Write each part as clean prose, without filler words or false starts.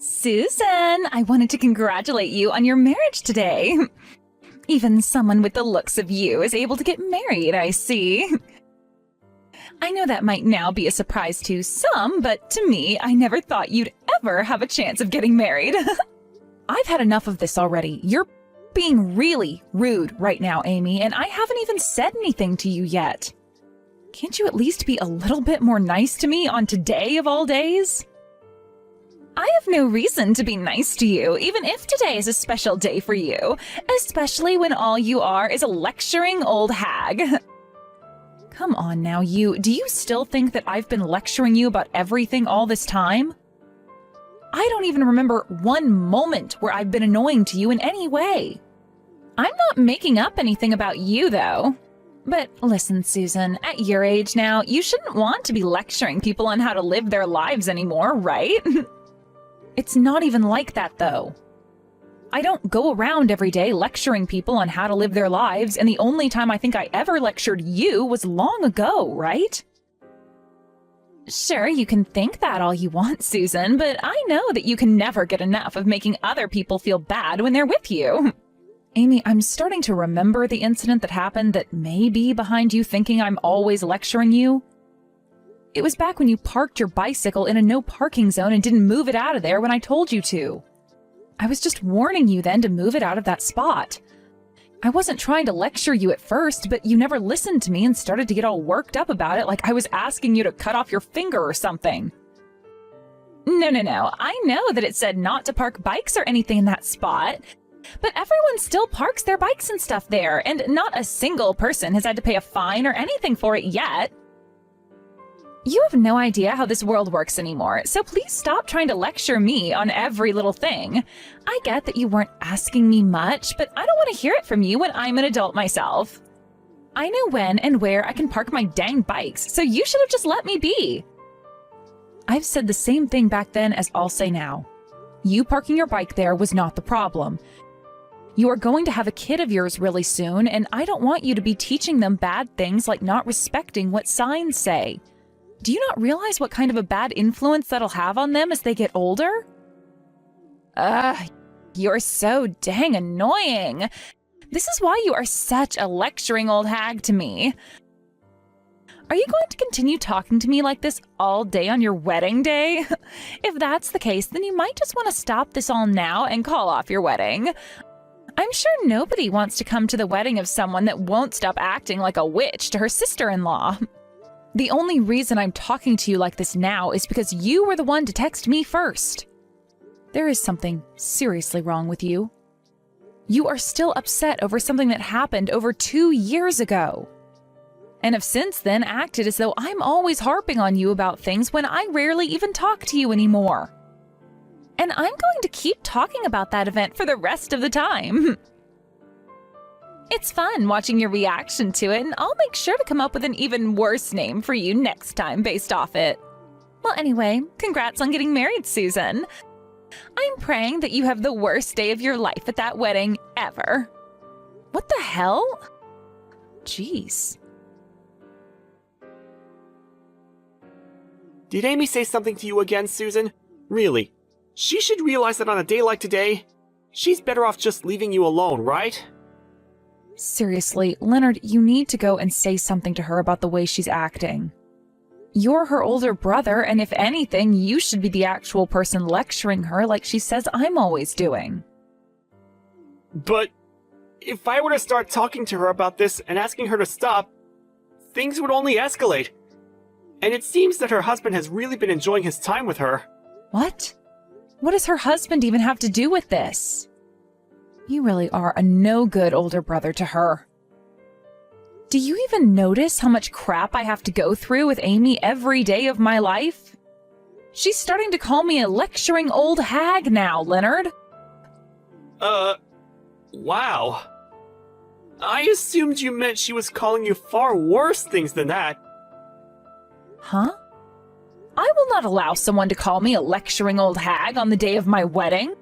Susan, I wanted to congratulate you on your marriage today. Even someone with the looks of you is able to get married, I see. I know that might now be a surprise to some, but to me, I never thought you'd ever have a chance of getting married. I've had enough of this already. You're being really rude right now, Amy, and I haven't even said anything to you yet. Can't you at least be a little bit more nice to me on today of all days? I have no reason to be nice to you, even if today is a special day for you, especially when all you are is a lecturing old hag. Come on now, do you still think that I've been lecturing you about everything all this time? I don't even remember one moment where I've been annoying to you in any way. I'm not making up anything about you, though. But listen, Susan, at your age now, you shouldn't want to be lecturing people on how to live their lives anymore, right? It's not even like that, though. I don't go around every day lecturing people on how to live their lives, and the only time I think I ever lectured you was long ago, right? Sure, you can think that all you want, Susan, but I know that you can never get enough of making other people feel bad when they're with you. Amy, I'm starting to remember the incident that happened that may be behind you thinking I'm always lecturing you. It was back when you parked your bicycle in a no parking zone and didn't move it out of there when I told you to. I was just warning you then to move it out of that spot. I wasn't trying to lecture you at first, but you never listened to me and started to get all worked up about it like I was asking you to cut off your finger or something. No. I know that it said not to park bikes or anything in that spot, but everyone still parks their bikes and stuff there, and not a single person has had to pay a fine or anything for it yet. You have no idea how this world works anymore, so please stop trying to lecture me on every little thing. I get that you weren't asking me much, but I don't want to hear it from you when I'm an adult myself. I know when and where I can park my dang bikes, so you should have just let me be. I've said the same thing back then as I'll say now. You parking your bike there was not the problem. You are going to have a kid of yours really soon, and I don't want you to be teaching them bad things like not respecting what signs say. Do you not realize what kind of a bad influence that'll have on them as they get older? You're so dang annoying. This is why you are such a lecturing old hag to me. Are you going to continue talking to me like this all day on your wedding day? If that's the case, then you might just want to stop this all now and call off your wedding. I'm sure nobody wants to come to the wedding of someone that won't stop acting like a witch to her sister-in-law. The only reason I'm talking to you like this now is because you were the one to text me first. There is something seriously wrong with you. You are still upset over something that happened over 2 years ago. And have since then acted as though I'm always harping on you about things when I rarely even talk to you anymore. And I'm going to keep talking about that event for the rest of the time. It's fun watching your reaction to it, and I'll make sure to come up with an even worse name for you next time based off it. Well, anyway, congrats on getting married, Susan. I'm praying that you have the worst day of your life at that wedding ever. What the hell? Jeez. Did Amy say something to you again, Susan? Really? She should realize that on a day like today, she's better off just leaving you alone, right? Seriously, Leonard, you need to go and say something to her about the way she's acting. You're her older brother, and if anything, you should be the actual person lecturing her like she says I'm always doing. But if I were to start talking to her about this and asking her to stop, things would only escalate. And it seems that her husband has really been enjoying his time with her. What? What does her husband even have to do with this? You really are a no-good older brother to her. Do you even notice how much crap I have to go through with Amy every day of my life? She's starting to call me a lecturing old hag now, Leonard. Wow. I assumed you meant she was calling you far worse things than that. Huh? I will not allow someone to call me a lecturing old hag on the day of my wedding.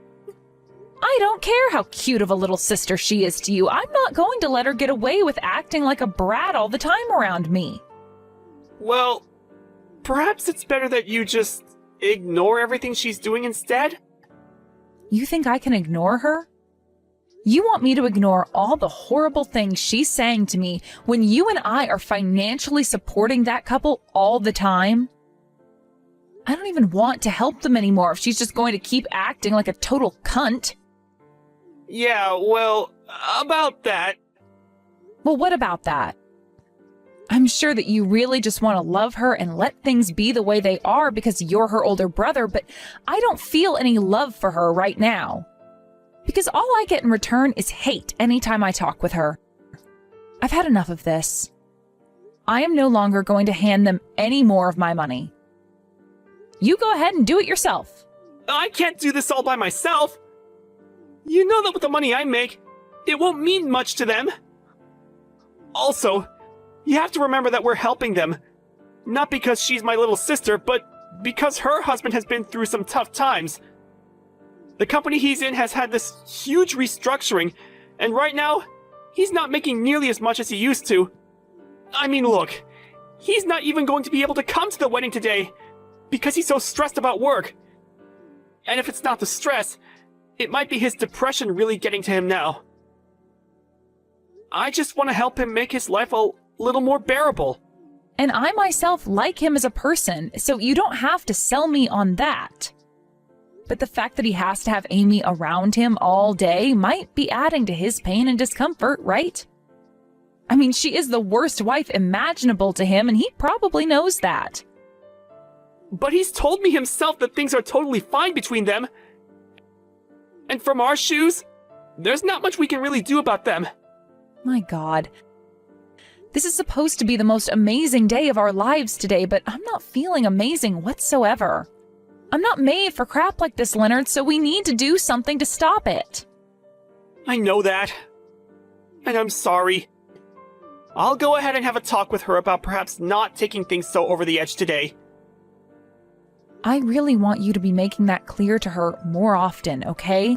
I don't care how cute of a little sister she is to you. I'm not going to let her get away with acting like a brat all the time around me. Well, perhaps it's better that you just ignore everything she's doing instead? You think I can ignore her? You want me to ignore all the horrible things she's saying to me when you and I are financially supporting that couple all the time? I don't even want to help them anymore if she's just going to keep acting like a total cunt. Yeah, well, about that. Well, what about that? I'm sure that you really just want to love her and let things be the way they are because you're her older brother, but I don't feel any love for her right now. Because all I get in return is hate anytime I talk with her. I've had enough of this. I am no longer going to hand them any more of my money. You go ahead and do it yourself. I can't do this all by myself. You know that with the money I make, it won't mean much to them. Also, you have to remember that we're helping them. Not because she's my little sister, but because her husband has been through some tough times. The company he's in has had this huge restructuring, and right now, he's not making nearly as much as he used to. I mean, look, he's not even going to be able to come to the wedding today because he's so stressed about work. And if it's not the stress, it might be his depression really getting to him now. I just want to help him make his life a little more bearable. And I myself like him as a person, so you don't have to sell me on that. But the fact that he has to have Amy around him all day might be adding to his pain and discomfort, right? I mean, she is the worst wife imaginable to him, and he probably knows that. But he's told me himself that things are totally fine between them. And from our shoes, there's not much we can really do about them. My God. This is supposed to be the most amazing day of our lives today, but I'm not feeling amazing whatsoever. I'm not made for crap like this, Leonard, so we need to do something to stop it. I know that. And I'm sorry. I'll go ahead and have a talk with her about perhaps not taking things so over the edge today. I really want you to be making that clear to her more often, okay?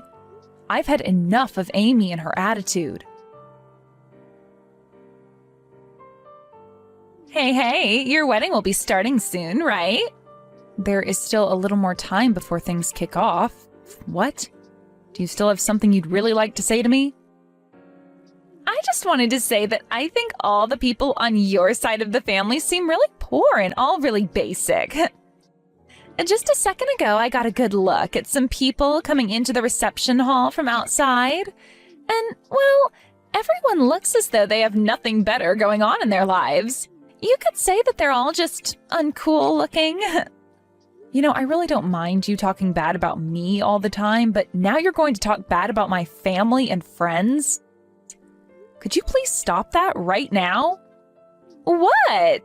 I've had enough of Amy and her attitude. Hey, your wedding will be starting soon, right? There is still a little more time before things kick off. What? Do you still have something you'd really like to say to me? I just wanted to say that I think all the people on your side of the family seem really poor and all really basic. And just a second ago, I got a good look at some people coming into the reception hall from outside. And, well, everyone looks as though they have nothing better going on in their lives. You could say that they're all just uncool looking. You know, I really don't mind you talking bad about me all the time, but now you're going to talk bad about my family and friends? Could you please stop that right now? What?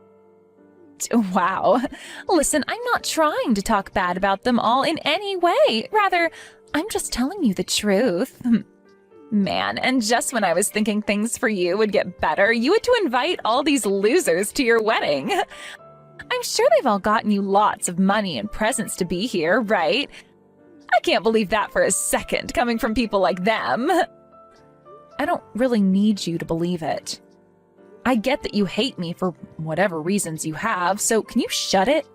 Wow. Listen, I'm not trying to talk bad about them all in any way. Rather, I'm just telling you the truth. Man, and just when I was thinking things for you would get better, you had to invite all these losers to your wedding. I'm sure they've all gotten you lots of money and presents to be here, right? I can't believe that for a second, coming from people like them. I don't really need you to believe it. I get that you hate me for whatever reasons you have, so can you shut it?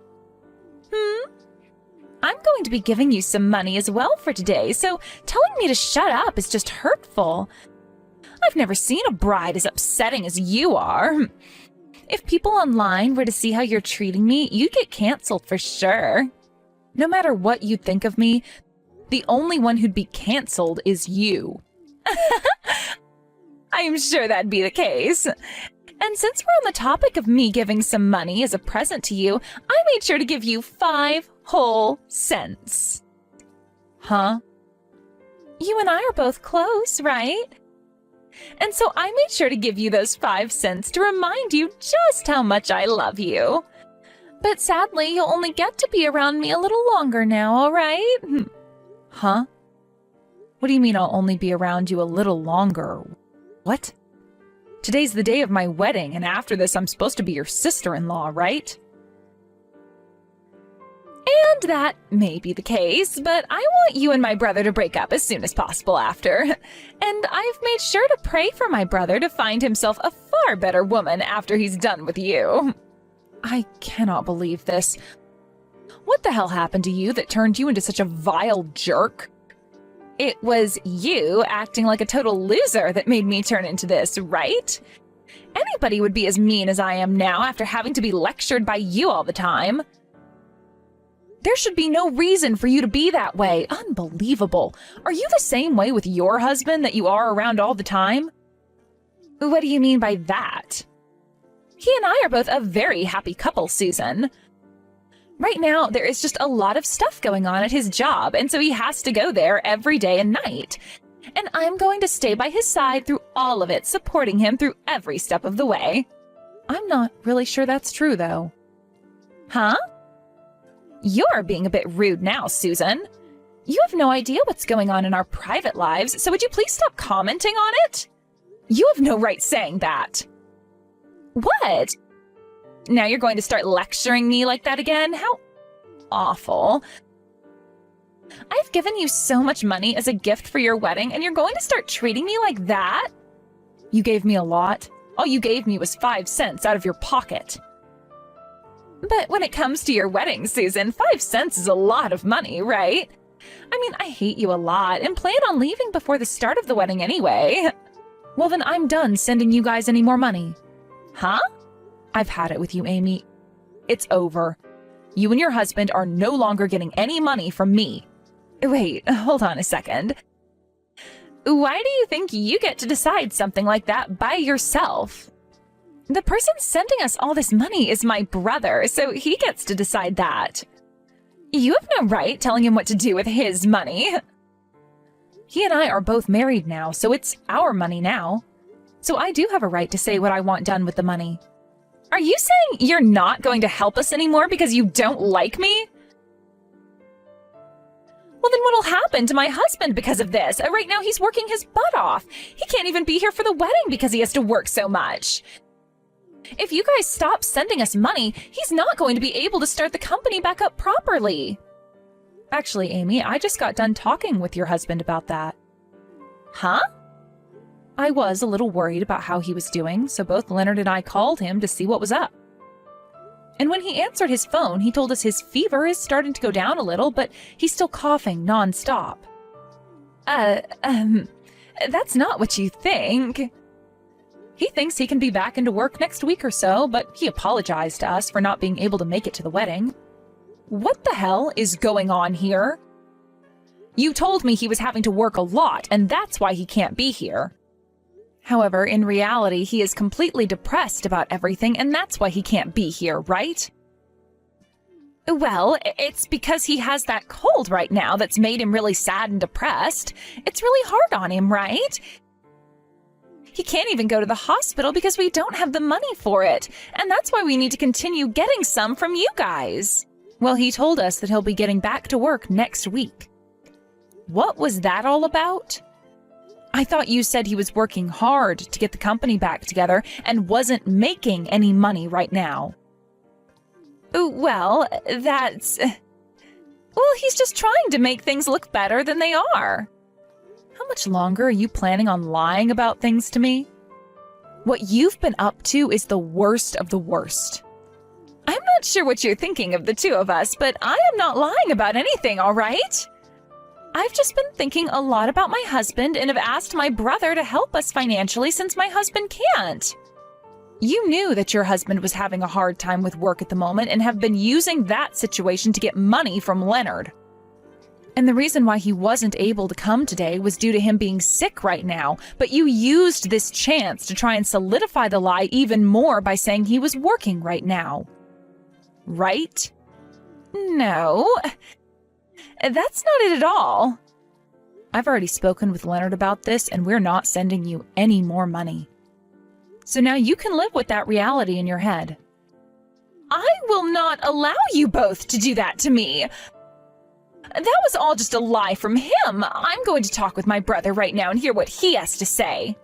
I'm going to be giving you some money as well for today, so telling me to shut up is just hurtful. I've never seen a bride as upsetting as you are. If people online were to see how you're treating me, you'd get canceled for sure. No matter what you think of me, the only one who'd be canceled is you. I'm sure that'd be the case. And since we're on the topic of me giving some money as a present to you, I made sure to give you 5 whole cents. Huh? You and I are both close, right? And so I made sure to give you those 5 cents to remind you just how much I love you. But sadly, you'll only get to be around me a little longer now, all right? Huh? What do you mean I'll only be around you a little longer? What? Today's the day of my wedding, and after this I'm supposed to be your sister-in-law, right? And that may be the case, but I want you and my brother to break up as soon as possible after. And I've made sure to pray for my brother to find himself a far better woman after he's done with you. I cannot believe this. What the hell happened to you that turned you into such a vile jerk? it was you acting like a total loser that made me turn into this, right? Anybody would be as mean as I am now after having to be lectured by you all the time. There should be no reason for you to be that way. Unbelievable. Are you the same way with your husband that you are around all the time? What do you mean by that? He and I are both a very happy couple, Susan. Right now, there is just a lot of stuff going on at his job, and so he has to go there every day and night. And I'm going to stay by his side through all of it, supporting him through every step of the way. I'm not really sure that's true, though. Huh? You're being a bit rude now, Susan. You have no idea what's going on in our private lives, so would you please stop commenting on it? You have no right saying that. What? Now you're going to start lecturing me like that again? How awful. I've given you so much money as a gift for your wedding, and you're going to start treating me like that? You gave me a lot. All you gave me was 5 cents out of your pocket. But when it comes to your wedding, Susan, 5 cents is a lot of money, right? I mean, I hate you a lot and plan on leaving before the start of the wedding anyway. Well, then I'm done sending you guys any more money. Huh? I've had it with you, Amy. It's over. You and your husband are no longer getting any money from me. Wait, hold on a second. Why do you think you get to decide something like that by yourself? The person sending us all this money is my brother, so he gets to decide that. You have no right telling him what to do with his money. He and I are both married now, so it's our money now. So I do have a right to say what I want done with the money. Are you saying you're not going to help us anymore because you don't like me? Well, then what'll happen to my husband because of this? Right now he's working his butt off. He can't even be here for the wedding because he has to work so much. If you guys stop sending us money, he's not going to be able to start the company back up properly. Actually, Amy, I just got done talking with your husband about that. Huh? I was a little worried about how he was doing, so both Leonard and I called him to see what was up. And when he answered his phone, he told us his fever is starting to go down a little, but he's still coughing nonstop. That's not what you think. He thinks he can be back into work next week or so, but he apologized to us for not being able to make it to the wedding. What the hell is going on here? You told me he was having to work a lot, and that's why he can't be here. However, in reality, he is completely depressed about everything, and that's why he can't be here, right? Well, it's because he has that cold right now that's made him really sad and depressed. It's really hard on him, right? He can't even go to the hospital because we don't have the money for it, and that's why we need to continue getting some from you guys. Well, he told us that he'll be getting back to work next week. What was that all about? I thought you said he was working hard to get the company back together and wasn't making any money right now. Well, he's just trying to make things look better than they are. How much longer are you planning on lying about things to me? What you've been up to is the worst of the worst. I'm not sure what you're thinking of the two of us, but I am not lying about anything, all right? I've just been thinking a lot about my husband and have asked my brother to help us financially since my husband can't. You knew that your husband was having a hard time with work at the moment and have been using that situation to get money from Leonard. And the reason why he wasn't able to come today was due to him being sick right now, but you used this chance to try and solidify the lie even more by saying he was working right now. Right? No. That's not it at all. I've already spoken with Leonard about this, and we're not sending you any more money. So now you can live with that reality in your head. I will not allow you both to do that to me. That was all just a lie from him. I'm going to talk with my brother right now and hear what he has to say.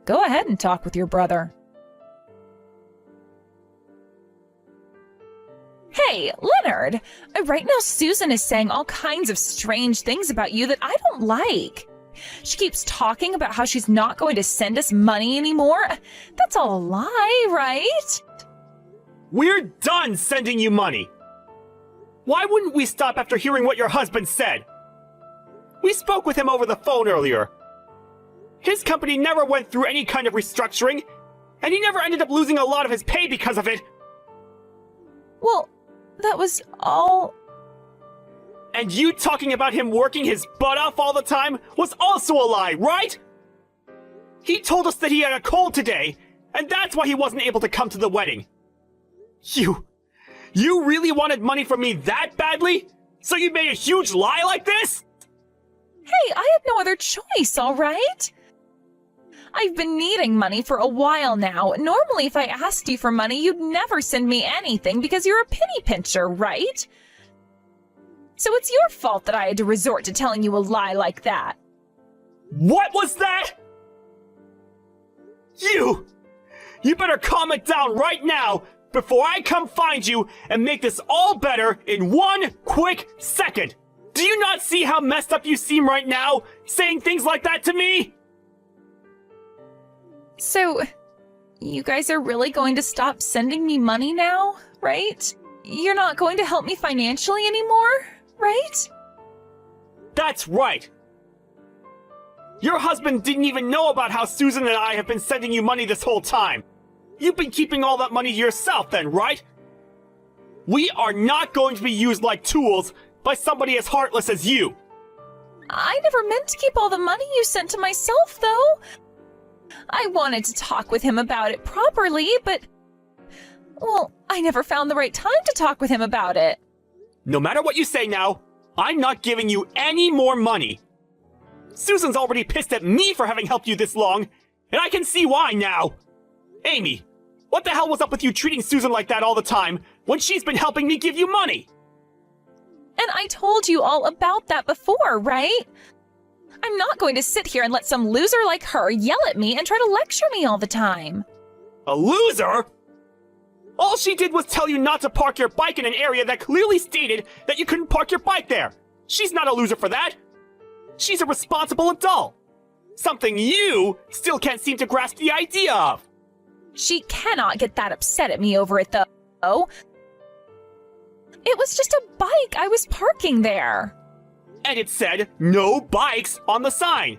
Go ahead and talk with your brother. Hey, Leonard, right now Susan is saying all kinds of strange things about you that I don't like. She keeps talking about how she's not going to send us money anymore. That's all a lie, right? We're done sending you money! Why wouldn't we stop after hearing what your husband said? We spoke with him over the phone earlier. His company never went through any kind of restructuring, and he never ended up losing a lot of his pay because of it. Well, that was all... And you talking about him working his butt off all the time was also a lie, right? He told us that he had a cold today, and that's why he wasn't able to come to the wedding. You really wanted money from me that badly? So you made a huge lie like this? Hey, I had no other choice, all right? I've been needing money for a while now. Normally, if I asked you for money, you'd never send me anything because you're a penny pincher, right? So it's your fault that I had to resort to telling you a lie like that. What was that? You better calm it down right now before I come find you and make this all better in one quick second. Do you not see how messed up you seem right now, saying things like that to me? So, you guys are really going to stop sending me money now, right? You're not going to help me financially anymore, right? That's right. Your husband didn't even know about how Susan and I have been sending you money this whole time. You've been keeping all that money to yourself then, right? We are not going to be used like tools by somebody as heartless as you. I never meant to keep all the money you sent to myself, though. I wanted to talk with him about it properly, but... well, I never found the right time to talk with him about it. No matter what you say now, I'm not giving you any more money. Susan's already pissed at me for having helped you this long, and I can see why now. Amy, what the hell was up with you treating Susan like that all the time when she's been helping me give you money? And I told you all about that before, right? I'm not going to sit here and let some loser like her yell at me and try to lecture me all the time. A loser? All she did was tell you not to park your bike in an area that clearly stated that you couldn't park your bike there. She's not a loser for that. She's a responsible adult. Something you still can't seem to grasp the idea of. She cannot get that upset at me over it, though. It was just a bike. I was parking there. And it said, no bikes on the sign.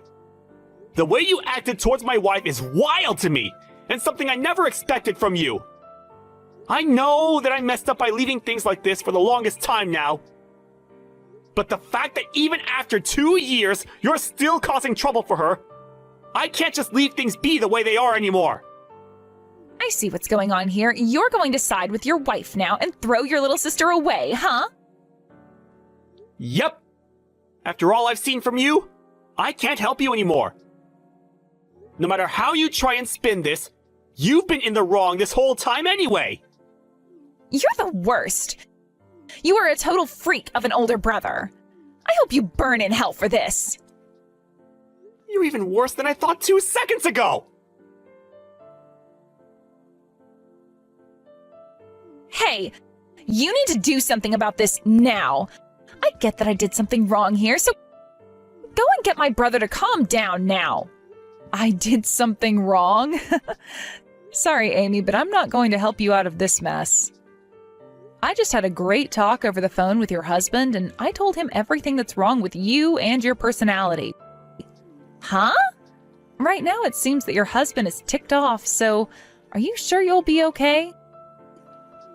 The way you acted towards my wife is wild to me, and something I never expected from you. I know that I messed up by leaving things like this for the longest time now. But the fact that even after 2 years, you're still causing trouble for her, I can't just leave things be the way they are anymore. I see what's going on here. You're going to side with your wife now and throw your little sister away, huh? Yep. After all I've seen from you, I can't help you anymore. No matter how you try and spin this, you've been in the wrong this whole time anyway. You're the worst. You are a total freak of an older brother. I hope you burn in hell for this. You're even worse than I thought 2 seconds ago. Hey, you need to do something about this now. I get that I did something wrong here, so go and get my brother to calm down now. I did something wrong? Sorry, Amy, but I'm not going to help you out of this mess. I just had a great talk over the phone with your husband, and I told him everything that's wrong with you and your personality. Huh? Right now it seems that your husband is ticked off, so are you sure you'll be okay?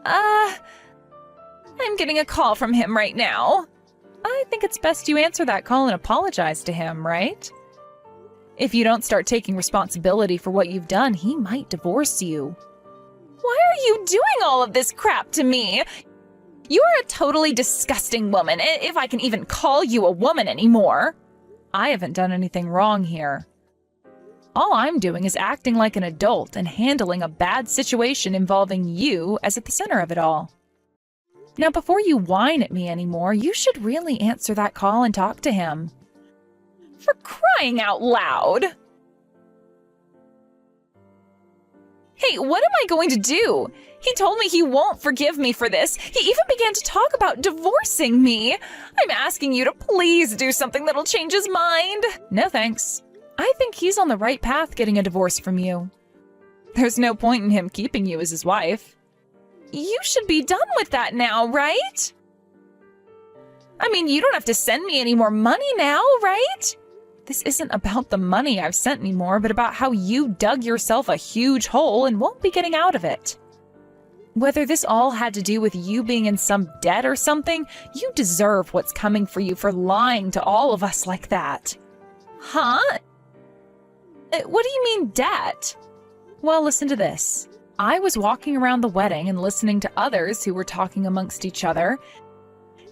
I'm getting a call from him right now. I think it's best you answer that call and apologize to him, right? If you don't start taking responsibility for what you've done, he might divorce you. Why are you doing all of this crap to me? You are a totally disgusting woman, if I can even call you a woman anymore. I haven't done anything wrong here. All I'm doing is acting like an adult and handling a bad situation involving you as at the center of it all. Now, before you whine at me anymore, you should really answer that call and talk to him. For crying out loud! Hey, what am I going to do? He told me he won't forgive me for this. He even began to talk about divorcing me. I'm asking you to please do something that'll change his mind. No thanks. I think he's on the right path getting a divorce from you. There's no point in him keeping you as his wife. You should be done with that now, right? I mean, you don't have to send me any more money now, right? This isn't about the money I've sent anymore, but about how you dug yourself a huge hole and won't be getting out of it. Whether this all had to do with you being in some debt or something, you deserve what's coming for you for lying to all of us like that. Huh? What do you mean, debt? Well, listen to this. I was walking around the wedding and listening to others who were talking amongst each other,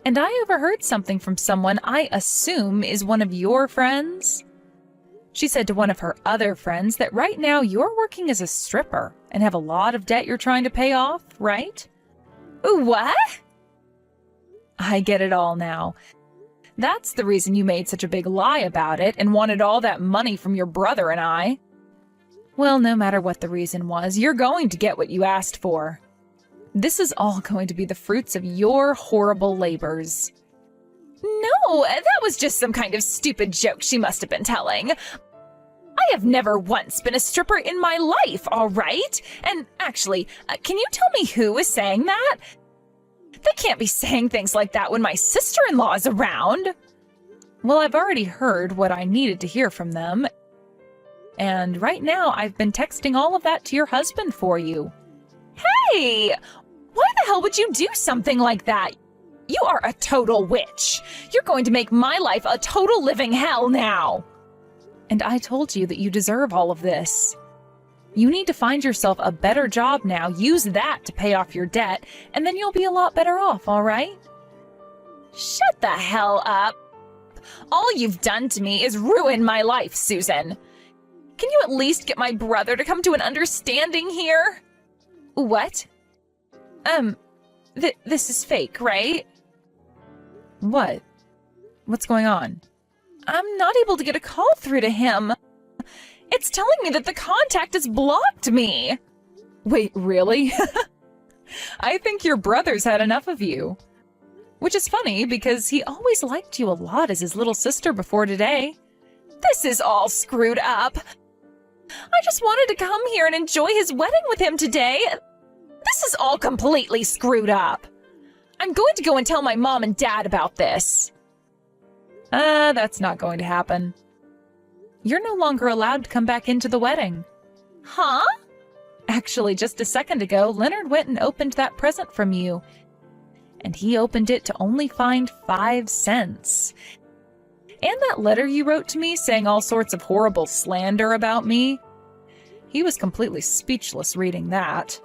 and I overheard something from someone I assume is one of your friends. She said to one of her other friends that right now you're working as a stripper and have a lot of debt you're trying to pay off, right? What? I get it all now. That's the reason you made such a big lie about it and wanted all that money from your brother and I. Well, no matter what the reason was, you're going to get what you asked for. This is all going to be the fruits of your horrible labors. No, that was just some kind of stupid joke she must have been telling. I have never once been a stripper in my life, all right? And actually, can you tell me who is saying that? They can't be saying things like that when my sister-in-law is around. Well, I've already heard what I needed to hear from them. And right now, I've been texting all of that to your husband for you. Hey! Why the hell would you do something like that? You are a total witch. You're going to make my life a total living hell now. And I told you that you deserve all of this. You need to find yourself a better job now, use that to pay off your debt, and then you'll be a lot better off, all right? Shut the hell up. All you've done to me is ruin my life, Susan. Can you at least get my brother to come to an understanding here? What? This is fake, right? What? What's going on? I'm not able to get a call through to him. It's telling me that the contact has blocked me. Wait, really? I think your brother's had enough of you. Which is funny because he always liked you a lot as his little sister before today. This is all screwed up. I just wanted to come here and enjoy his wedding with him today. This is all completely screwed up. I'm going to go and tell my mom and dad about this. That's not going to happen. You're no longer allowed to come back into the wedding. Huh? Actually, just a second ago, Leonard went and opened that present from you. And he opened it to only find 5 cents. And that letter you wrote to me saying all sorts of horrible slander about me. He was completely speechless reading that.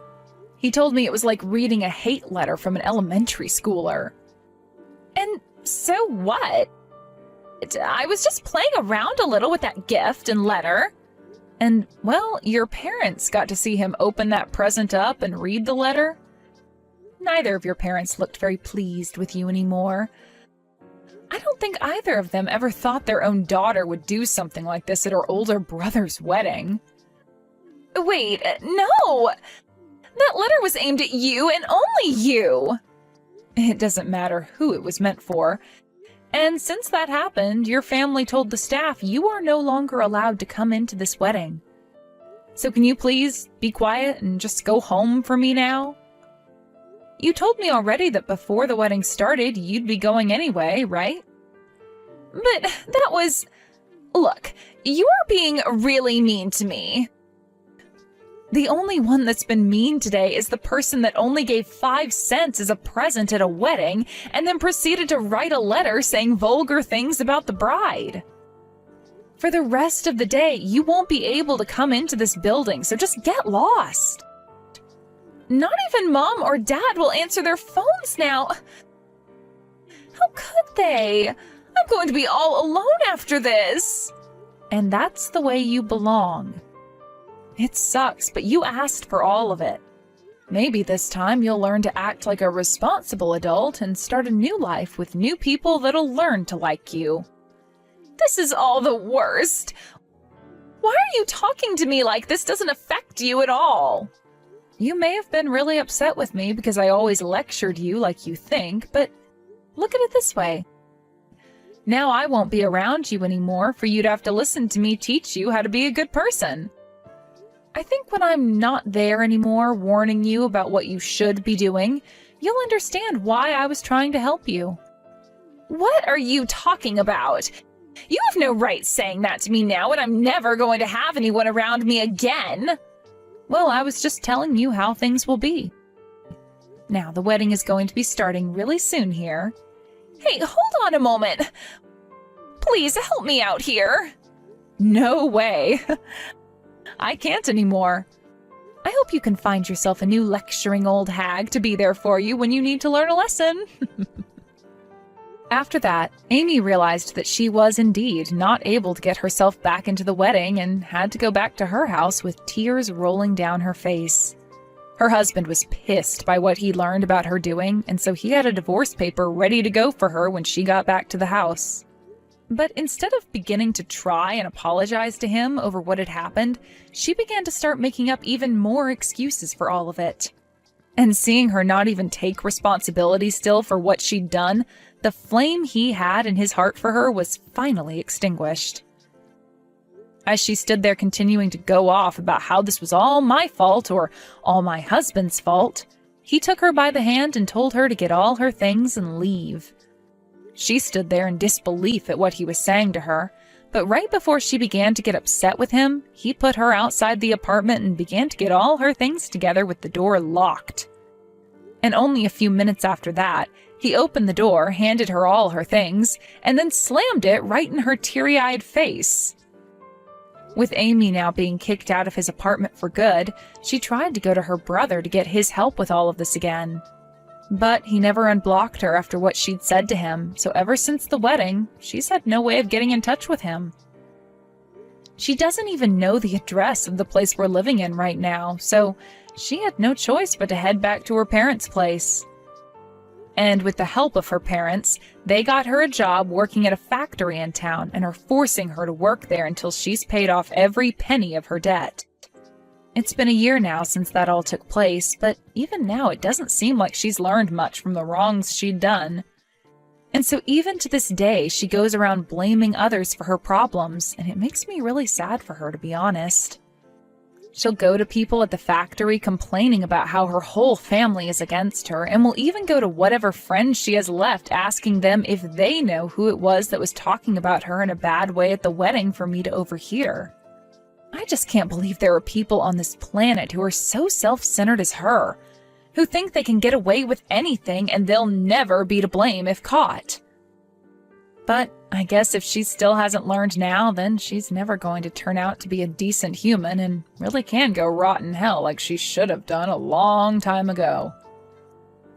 He told me it was like reading a hate letter from an elementary schooler. And so what? I was just playing around a little with that gift and letter. And, well, your parents got to see him open that present up and read the letter. Neither of your parents looked very pleased with you anymore. I don't think either of them ever thought their own daughter would do something like this at her older brother's wedding. Wait, no! That letter was aimed at you and only you! It doesn't matter who it was meant for. And since that happened, your family told the staff you are no longer allowed to come into this wedding. So can you please be quiet and just go home for me now? You told me already that before the wedding started, you'd be going anyway, right? But that was... Look, you're being really mean to me. The only one that's been mean today is the person that only gave 5 cents as a present at a wedding and then proceeded to write a letter saying vulgar things about the bride. For the rest of the day, you won't be able to come into this building, so just get lost. Not even Mom or Dad will answer their phones now. How could they? I'm going to be all alone after this. And that's the way you belong. It sucks, but you asked for all of it. Maybe this time you'll learn to act like a responsible adult and start a new life with new people that'll learn to like you. This is all the worst. Why are you talking to me like this doesn't affect you at all? You may have been really upset with me because I always lectured you like you think, but look at it this way. Now I won't be around you anymore for you to have to listen to me teach you how to be a good person. I think when I'm not there anymore warning you about what you should be doing, you'll understand why I was trying to help you. What are you talking about? You have no right saying that to me now, and I'm never going to have anyone around me again. Well, I was just telling you how things will be. Now, the wedding is going to be starting really soon here. Hey, hold on a moment. Please help me out here. No way. I can't anymore. I hope you can find yourself a new lecturing old hag to be there for you when you need to learn a lesson. After that, Amy realized that she was indeed not able to get herself back into the wedding and had to go back to her house with tears rolling down her face. Her husband was pissed by what he learned about her doing, and so he had a divorce paper ready to go for her when she got back to the house. But instead of beginning to try and apologize to him over what had happened, she began to start making up even more excuses for all of it. And seeing her not even take responsibility still for what she'd done, the flame he had in his heart for her was finally extinguished. As she stood there continuing to go off about how this was all my fault or all my husband's fault, he took her by the hand and told her to get all her things and leave. She stood there in disbelief at what he was saying to her, but right before she began to get upset with him, he put her outside the apartment and began to get all her things together with the door locked. And only a few minutes after that, he opened the door, handed her all her things, and then slammed it right in her teary-eyed face. With Amy now being kicked out of his apartment for good, she tried to go to her brother to get his help with all of this again. But he never unblocked her after what she'd said to him, so ever since the wedding, she's had no way of getting in touch with him. She doesn't even know the address of the place we're living in right now, so she had no choice but to head back to her parents' place. And with the help of her parents, they got her a job working at a factory in town and are forcing her to work there until she's paid off every penny of her debt. It's been a year now since that all took place, but even now it doesn't seem like she's learned much from the wrongs she'd done. And so even to this day, she goes around blaming others for her problems, and it makes me really sad for her, to be honest. She'll go to people at the factory complaining about how her whole family is against her, and will even go to whatever friends she has left asking them if they know who it was that was talking about her in a bad way at the wedding for me to overhear. I just can't believe there are people on this planet who are so self-centered as her, who think they can get away with anything and they'll never be to blame if caught. But I guess if she still hasn't learned now, then she's never going to turn out to be a decent human and really can go rot in hell like she should have done a long time ago.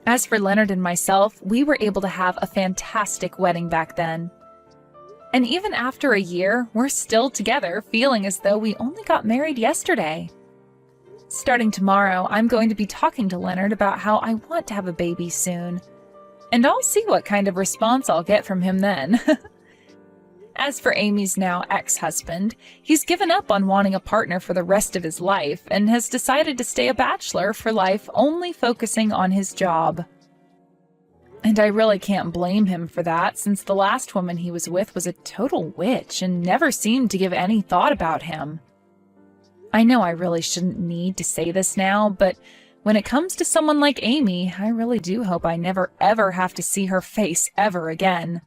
As for Leonard and myself, we were able to have a fantastic wedding back then. And even after a year, we're still together, feeling as though we only got married yesterday. Starting tomorrow, I'm going to be talking to Leonard about how I want to have a baby soon. And I'll see what kind of response I'll get from him then. As for Amy's now ex-husband, he's given up on wanting a partner for the rest of his life and has decided to stay a bachelor for life, only focusing on his job. And I really can't blame him for that, since the last woman he was with was a total witch and never seemed to give any thought about him. I know I really shouldn't need to say this now, but when it comes to someone like Amy, I really do hope I never ever have to see her face ever again.